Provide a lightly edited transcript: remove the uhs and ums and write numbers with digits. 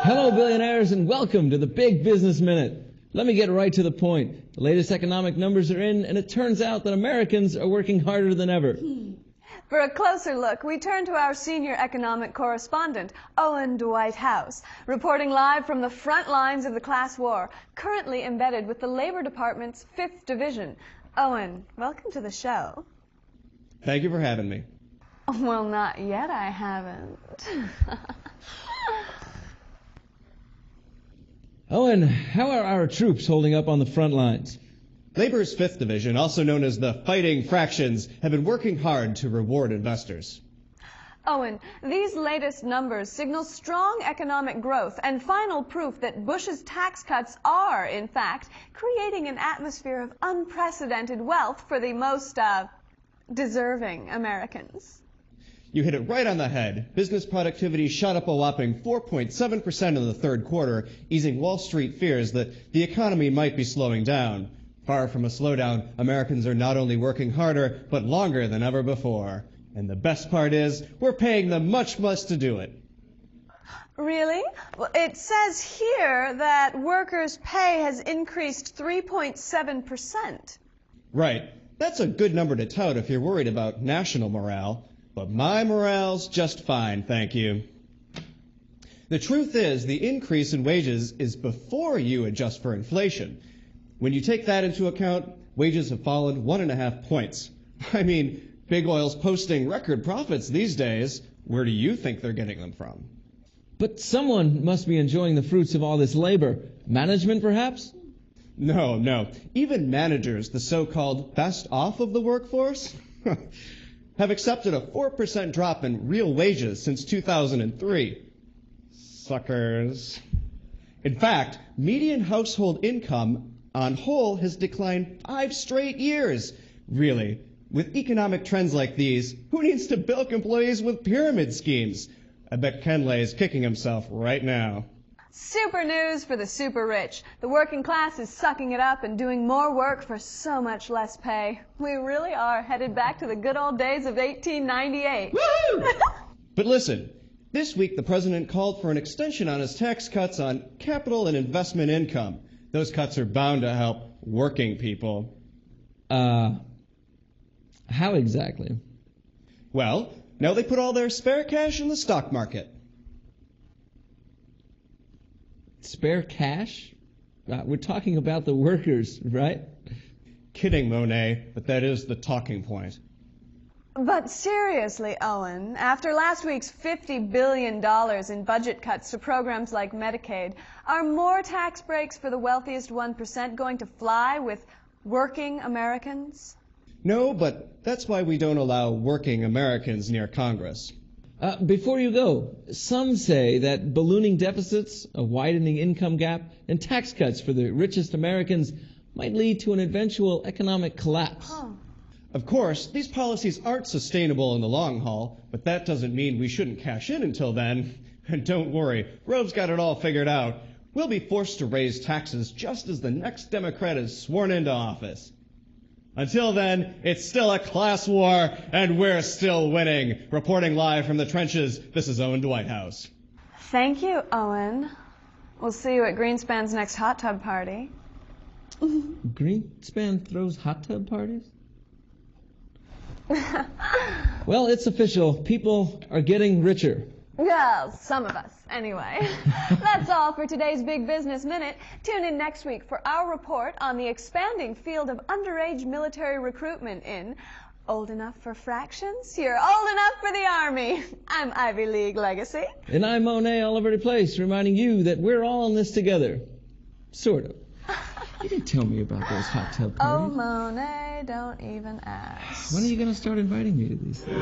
Hello, billionaires, and welcome to the Big Business Minute. Let me get right to the point. The latest economic numbers are in, and it turns out that Americans are working harder than ever. For a closer look, we turn to our senior economic correspondent, Owen Dwight Howse, reporting live from the front lines of the class war, currently embedded with the Labor Department's 5th Division. Owen, welcome to the show. Thank you for having me. Well, not yet, I haven't. Owen, how are our troops holding up on the front lines? Labor's 5th Division, also known as the Fighting Fractions, have been working hard to reward investors. Owen, these latest numbers signal strong economic growth and final proof that Bush's tax cuts are, in fact, creating an atmosphere of unprecedented wealth for the most, deserving Americans. You hit it right on the head. Business productivity shot up a whopping 4.7% in the third quarter, easing Wall Street fears that the economy might be slowing down. Far from a slowdown, Americans are not only working harder, but longer than ever before. And the best part is, we're paying them much less to do it. Really? Well, it says here that workers' pay has increased 3.7%. Right. That's a good number to tout if you're worried about national morale. But my morale's just fine, thank you. The truth is, the increase in wages is before you adjust for inflation. When you take that into account, wages have fallen 1.5 points. I mean, big oil's posting record profits these days. Where do you think they're getting them from? But someone must be enjoying the fruits of all this labor. Management, perhaps? No. Even managers, the so-called best off of the workforce, have accepted a 4% drop in real wages since 2003. Suckers. In fact, median household income on whole has declined 5 straight years. Really, with economic trends like these, who needs to bilk employees with pyramid schemes? I bet Kenley is kicking himself right now. Super news for the super rich. The working class is sucking it up and doing more work for so much less pay. We really are headed back to the good old days of 1898. Woo! But listen, this week the president called for an extension on his tax cuts on capital and investment income. Those cuts are bound to help working people. How exactly? Well, now they put all their spare cash in the stock market. Spare cash? We're talking about the workers, right? Kidding, Monet, but that is the talking point. But seriously, Owen, after last week's $50 billion in budget cuts to programs like Medicaid, are more tax breaks for the wealthiest 1% going to fly with working Americans? No, but that's why we don't allow working Americans near Congress. Before you go, some say that ballooning deficits, a widening income gap, and tax cuts for the richest Americans might lead to an eventual economic collapse. Oh. Of course, these policies aren't sustainable in the long haul, but that doesn't mean we shouldn't cash in until then. And don't worry, Rove's got it all figured out. We'll be forced to raise taxes just as the next Democrat is sworn into office. Until then, it's still a class war, and we're still winning. Reporting live from the trenches, this is Owen Dwight Howse. Thank you, Owen. We'll see you at Greenspan's next hot tub party. Greenspan throws hot tub parties? Well, it's official. People are getting richer. Well, some of us, anyway. That's all for today's Big Business Minute. Tune in next week for our report on the expanding field of underage military recruitment in Old Enough for Fractions? You're old enough for the Army. I'm Ivy League Legacy. And I'm Monet all over DePlace, reminding you that we're all in this together. Sort of. You didn't tell me about those hot tub Oh, parties. Monet, don't even ask. When are you going to start inviting me to these things?